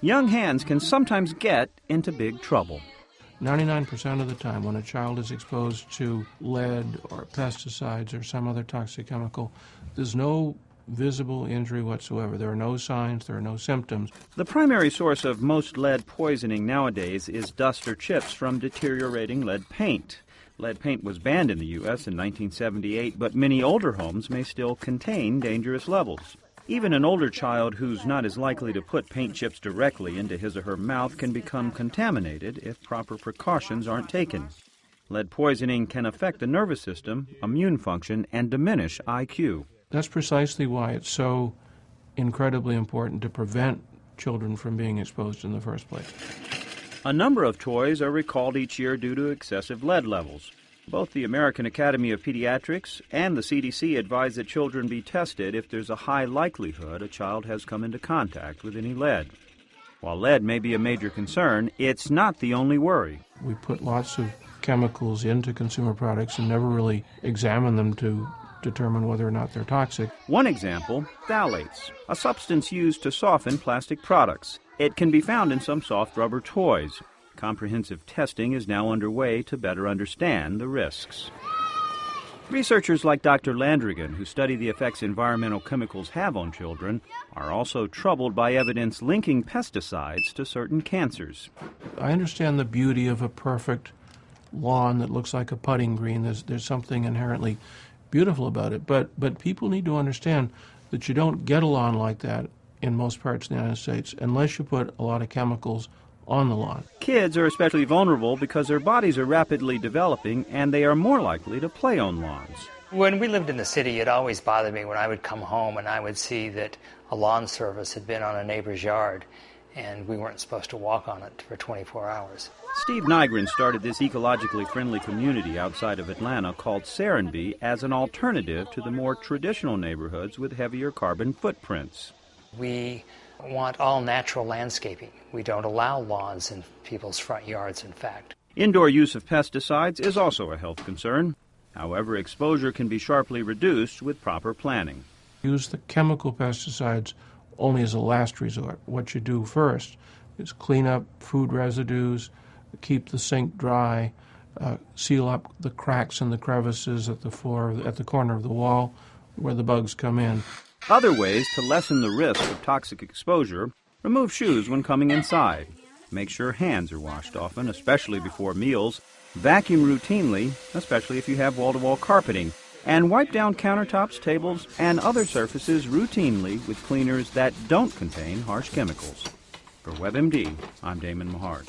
young hands can sometimes get into big trouble. 99% of the time when a child is exposed to lead or pesticides or some other toxic chemical, there's no visible injury whatsoever. There are no signs, there are no symptoms. The primary source of most lead poisoning nowadays is dust or chips from deteriorating lead paint. Lead paint was banned in the U.S. in 1978, but many older homes may still contain dangerous levels. Even an older child who's not as likely to put paint chips directly into his or her mouth can become contaminated if proper precautions aren't taken. Lead poisoning can affect the nervous system, immune function, and diminish IQ. That's precisely why it's so incredibly important to prevent children from being exposed in the first place. A number of toys are recalled each year due to excessive lead levels. Both the American Academy of Pediatrics and the CDC advise that children be tested if there's a high likelihood a child has come into contact with any lead. While lead may be a major concern, it's not the only worry. We put lots of chemicals into consumer products and never really examine them to determine whether or not they're toxic. One example, phthalates, a substance used to soften plastic products. It can be found in some soft rubber toys. Comprehensive testing is now underway to better understand the risks. Researchers like Dr. Landrigan, who study the effects environmental chemicals have on children, are also troubled by evidence linking pesticides to certain cancers. I understand the beauty of a perfect lawn that looks like a putting green. There's something inherently beautiful about it, but people need to understand that you don't get a lawn like that in most parts of the United States unless you put a lot of chemicals on the lawn. Kids are especially vulnerable because their bodies are rapidly developing and they are more likely to play on lawns. When we lived in the city, it always bothered me when I would come home and I would see that a lawn service had been on a neighbor's yard and we weren't supposed to walk on it for 24 hours. Steve Nygren started this ecologically friendly community outside of Atlanta called Serenbe as an alternative to the more traditional neighborhoods with heavier carbon footprints. We want all natural landscaping. We don't allow lawns in people's front yards, in fact. Indoor use of pesticides is also a health concern. However, exposure can be sharply reduced with proper planning. Use the chemical pesticides only as a last resort. What you do first is clean up food residues, keep the sink dry, seal up the cracks and the crevices at the floor, at the corner of the wall where the bugs come in. Other ways to lessen the risk of toxic exposure: remove shoes when coming inside. Make sure hands are washed often, especially before meals. Vacuum routinely, especially if you have wall-to-wall carpeting. And wipe down countertops, tables, and other surfaces routinely with cleaners that don't contain harsh chemicals. For WebMD, I'm Damon Mahart.